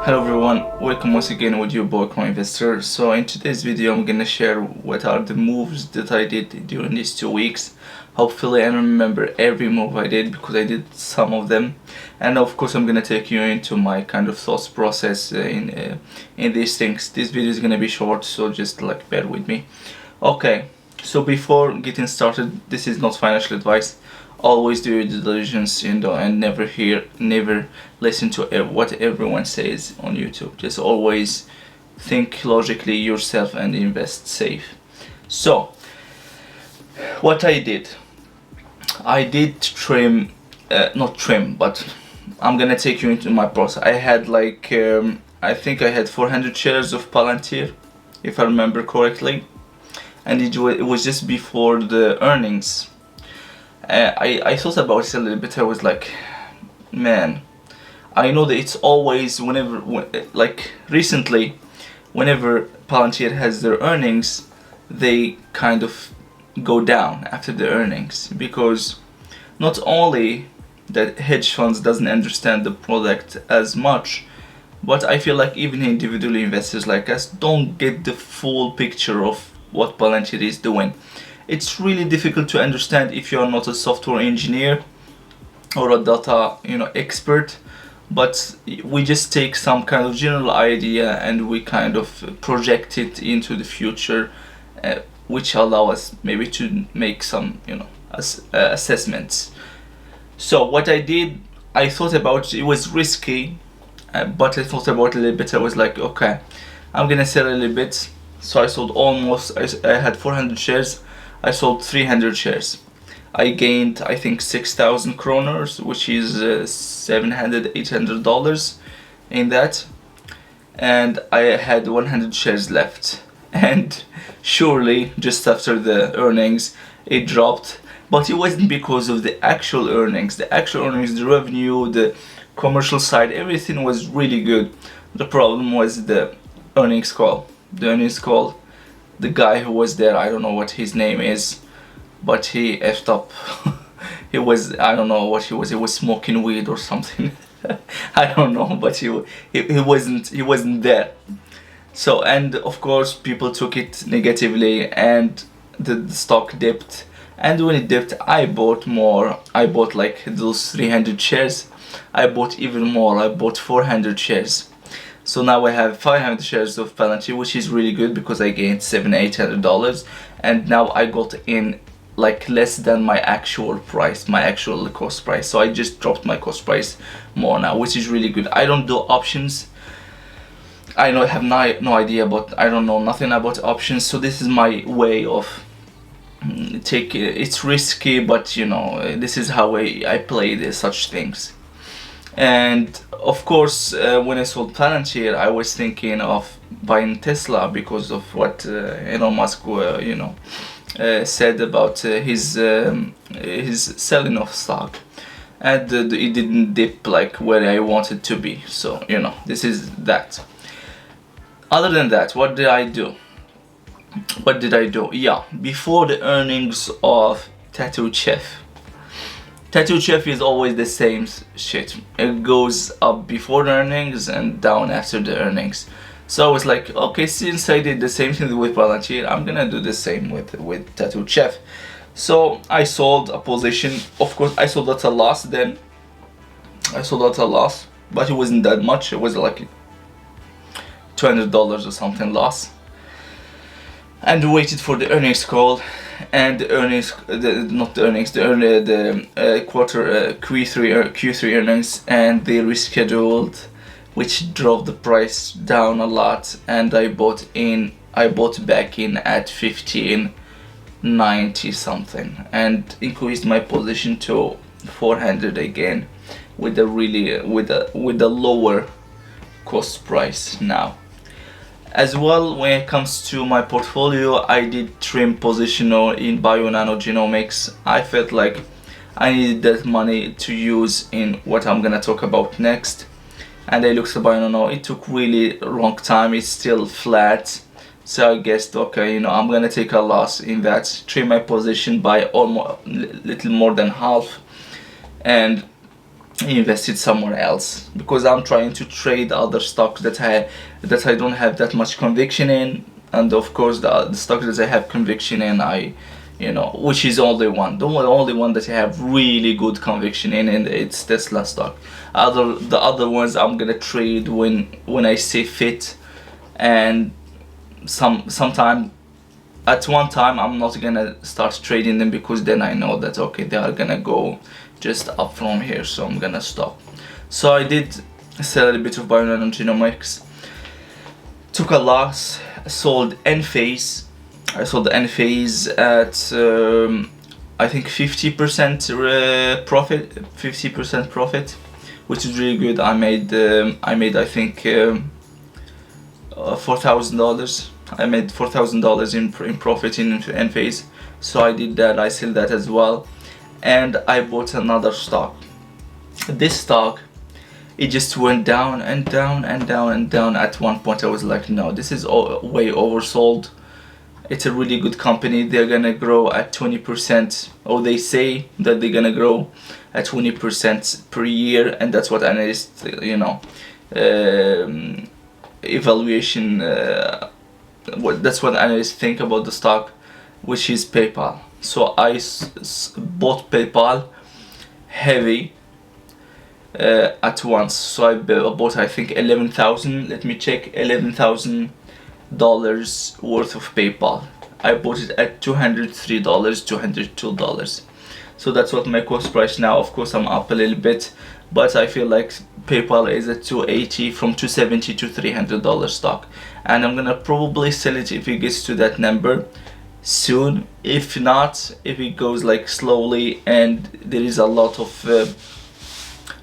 Hello everyone, welcome once again with your boy Investor. So in today's video I'm gonna share what are the moves that I did during these 2 weeks. Hopefully I remember every move I did because I did some of them, and of course I'm gonna take you into my kind of thoughts process in these things. This video is gonna be short, so just like bear with me. Okay, so before getting started, this is not financial advice. Always do your due diligence, and never listen to what everyone says on YouTube. Just always think logically yourself and invest safe. So, what I did trim, not trim, but I'm gonna take you into my process. I had I think I had 400 shares of Palantir, if I remember correctly, and it was just before the earnings. I thought about it a little bit. I was like, man, I know that it's always recently, whenever Palantir has their earnings, they kind of go down after the earnings, because not only that hedge funds doesn't understand the product as much, but I feel like even individual investors like us don't get the full picture of what Palantir is doing. It's really difficult to understand if you are not a software engineer or a data expert, but we just take some kind of general idea and we kind of project it into the future, which allow us maybe to make some assessments. So what I did, I thought about it. Was risky, but I thought about it a little bit. I was like, okay, I'm gonna sell a little bit. So I sold I had 400 shares. I sold 300 shares. I gained, I think, 6,000 kroners, which is $700-800 in that, and I had 100 shares left. And surely, just after the earnings, it dropped. But it wasn't because of the actual earnings. The actual earnings, the revenue, the commercial side, everything was really good. The problem was the earnings call. The guy who was there, I don't know what his name is, but he effed up. I don't know what he was smoking weed or something. I don't know, but he wasn't there. So, and of course people took it negatively, and the stock dipped. And when it dipped, I bought more. I bought like those 300 shares. I bought even more. I bought 400 shares. So now I have 500 shares of Palantir, which is really good because I gained $700-800, and now I got in like less than my actual price, my actual cost price. So I just dropped my cost price more now, which is really good. I don't do options. I have no idea, but I don't know nothing about options. So this is my way of it's risky, but this is how I play such things. And of course, when I sold Palantir, I was thinking of buying Tesla because of what Elon Musk, said about his selling of stock, and it didn't dip like where I wanted to be. So this is that. Other than that, what did I do? Yeah, before the earnings of Tattoo Chef. Tattoo Chef is always the same shit. It goes up before the earnings and down after the earnings. So I was like, okay, since I did the same thing with Palantir, I'm gonna do the same with Tattoo Chef. So I sold a position. Of course, I sold at a loss then. But it wasn't that much. It was like $200 or something loss. And waited for the earnings call, and the Q3 earnings, and they rescheduled, which drove the price down a lot. And I bought back in at 1590 something, and increased my position to 400 again, with a lower cost price now. As well, when it comes to my portfolio, I did trim positional in bio-nanogenomics. I felt like I needed that money to use in what I'm gonna talk about next. And I looked at bio-nano. It took really a long time. It's still flat. So I guessed, okay, I'm gonna take a loss in that. Trim my position by almost little more than half. And invest it somewhere else, because I'm trying to trade other stocks that I don't have that much conviction in. And of course the stocks that I have conviction in, which is the only one that I have really good conviction in, and it's Tesla stock. The other ones I'm gonna trade when I see fit, and sometime at one time I'm not gonna start trading them, because then I know that okay, they are gonna go just up from here, so I'm gonna stop. So I did sell a little bit of bionanogenomics, took a loss, sold Enphase. I sold Enphase at I think 50% profit, 50% profit, which is really good. I made I think $4,000. I made $4,000 in profit in Enphase. So I did that. I sold that as well, and I bought another stock. This stock, it just went down and down and down and down. At one point I was like, no, this is way oversold. It's a really good company. They're gonna grow at 20%, or they say that they're gonna grow at 20% per year, and that's what analysts, evaluation. That's what analysts think about the stock, which is PayPal. So I bought PayPal heavy at once. So I bought, I think, 11,000. Let me check. $11,000 worth of PayPal. I bought it at $203, $202. So that's what my cost price now. Of course I'm up a little bit, but I feel like PayPal is at 280, from 270 to $300 stock, and I'm gonna probably sell it if it gets to that number soon. If not, if it goes like slowly and there is a lot of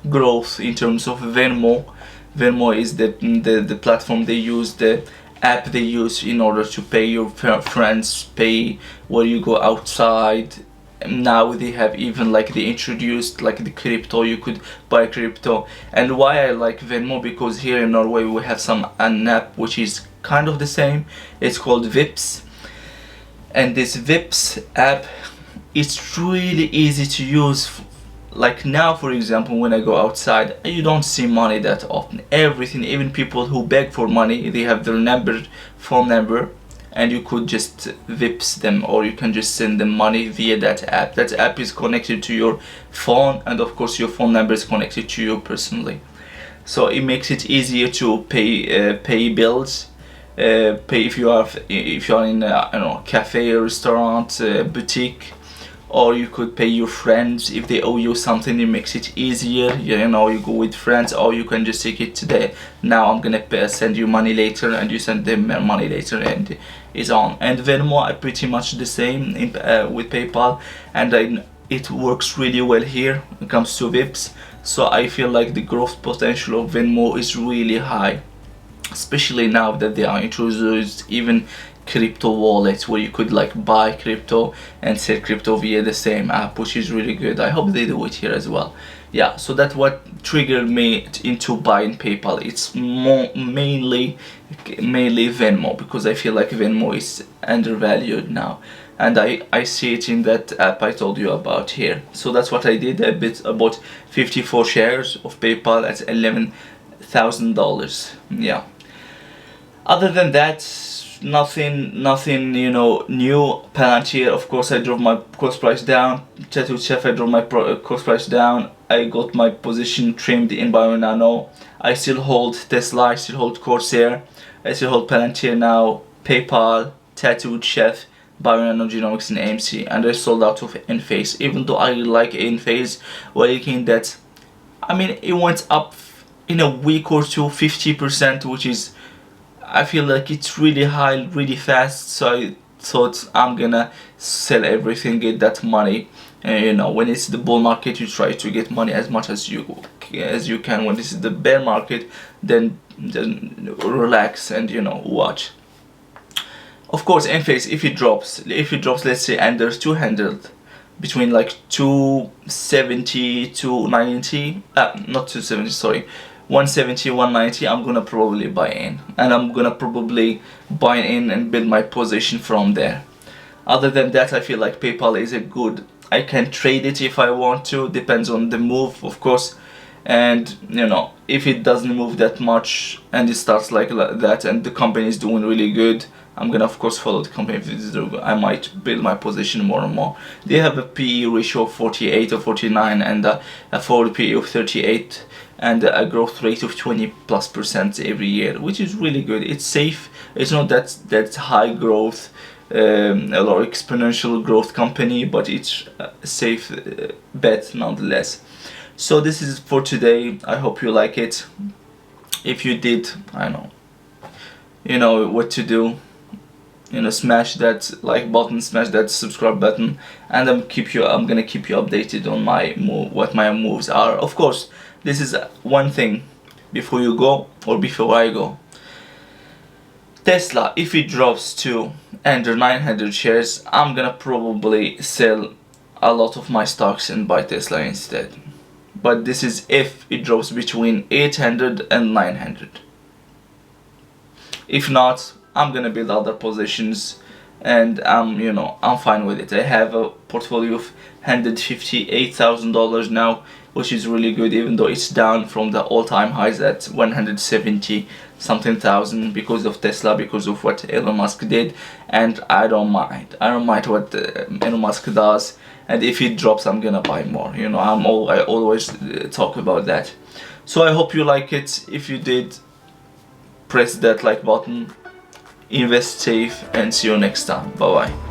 growth in terms of Venmo. Venmo is the platform they use, the app they use in order to pay your friends, pay where you go outside. Now they have even like they introduced like the crypto, you could buy crypto. And why I like Venmo, because here in Norway we have an app which is kind of the same. It's called Vips, and this Vips app, it's really easy to use. Like now, for example, when I go outside, you don't see money that often. Everything, even people who beg for money, they have their phone number, and you could just Vips them, or you can just send them money via that app. That app is connected to your phone, and of course your phone number is connected to you personally. So it makes it easier to pay bills, pay if you are in a cafe, or restaurant, boutique. Or you could pay your friends if they owe you something. It makes it easier. You go with friends, or you can just take it today. Now I'm gonna send you money later, and you send them money later, and it's on. And Venmo are pretty much the same with PayPal, and it works really well here when it comes to Vips. So I feel like the growth potential of Venmo is really high, especially now that they are introduced even crypto wallets, where you could like buy crypto and sell crypto via the same app, which is really good. I hope they do it here as well. Yeah, so that's what triggered me into buying PayPal. It's mainly Venmo, because I feel like Venmo is undervalued now, and I see it in that app I told you about here. So that's what I did. I bought 54 shares of PayPal at $11,000. Yeah. Other than that, nothing new. Palantir, of course, I drove my cost price down. Tattoo Chef, I drove my cost price down. I got my position trimmed in Bionano. I still hold Tesla, I still hold Corsair, I still hold Palantir now, PayPal, Tattooed Chef, Bionanogenomics, and AMC, and I sold out of Enphase. Even though I like Enphase, looking that, it went up in a week or two 50%, which is, I feel like it's really high, really fast. So I thought I'm gonna sell everything, get that money. And when it's the bull market, you try to get money as much as you can. When this is the bear market, then relax and watch. Of course, Enphase, if it drops, let's say under 200, between like 270 to 90, not 270, sorry, 170, 190, I'm gonna probably buy in, and I'm gonna probably buy in and build my position from there. Other than that, I feel like PayPal is I can trade it if I want to, depends on the move, of course. And you know, if it doesn't move that much and it starts like that and the company is doing really good, I'm gonna of course follow the company. If it's doing good, I might build my position more and more. They have a PE ratio of 48 or 49 and a forward PE of 38 and a growth rate of 20+% every year, which is really good. It's safe. It's not that high growth or exponential growth company, but it's a safe bet nonetheless. So this is for today. I hope you like it. If you did, I know you know what to do. You know, smash that like button, smash that subscribe button, and I'm gonna keep you updated on my move, what my moves are. Of course, this is one thing before you go, or before I go. Tesla, if it drops to under 900 shares, I'm gonna probably sell a lot of my stocks and buy Tesla instead. But this is if it drops between 800 and 900. If not, I'm gonna build other positions, and I'm fine with it. I have a portfolio of $158,000 now, which is really good, even though it's down from the all-time highs at 170 something thousand because of Tesla, because of what Elon Musk did. And I don't mind what Elon Musk does, and if it drops, I'm gonna buy more. You know, I always talk about that. So I hope you like it. If you did, press that like button, invest safe, and see you next time. Bye bye.